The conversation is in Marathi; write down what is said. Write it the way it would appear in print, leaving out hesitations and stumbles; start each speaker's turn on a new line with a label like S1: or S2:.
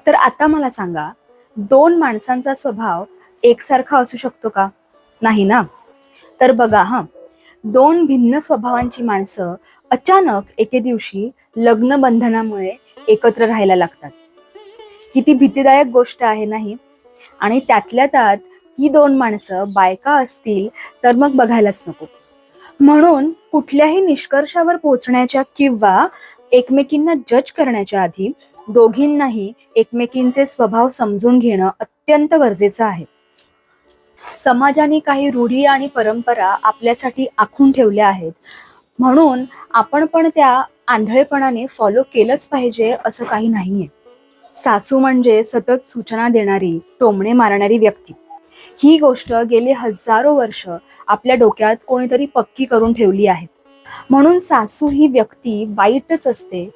S1: तर आता मला सांगा, दोन माणसांचा स्वभाव एकसारखा असू शकतो का? नाही ना. तर बघा हा, दोन भिन्न स्वभावांची माणसं अचानक एके दिवशी लग्न बंधनामुळे एकत्र राहायला लागतात. किती भीतीदायक गोष्ट आहे नाही? आणि त्यातल्या त्यात ही दोन माणसं बायका असतील तर मग बघायलाच नको. म्हणून कुठल्याही निष्कर्षावर पोहोचण्याच्या किंवा एकमेकींना जज करण्याच्या आधी दोघींनाही एकमेकींचे स्वभाव समजून घेणं अत्यंत गरजेचं आहे. समाजाने काही रूढी आणि परंपरा आपल्यासाठी आखून ठेवल्या आहेत, म्हणून आपण पण त्या आंधळेपणाने फॉलो केलंच पाहिजे असं काही नाहीये. सासू म्हणजे सतत सूचना देणारी, टोमणे मारणारी व्यक्ती. ही गोष्ट गेली हजारो वर्ष आपल्या डोक्यात कोणीतरी पक्की करून ठेवली आहे. म्हणून सासू ही व्यक्ती वाईटच असते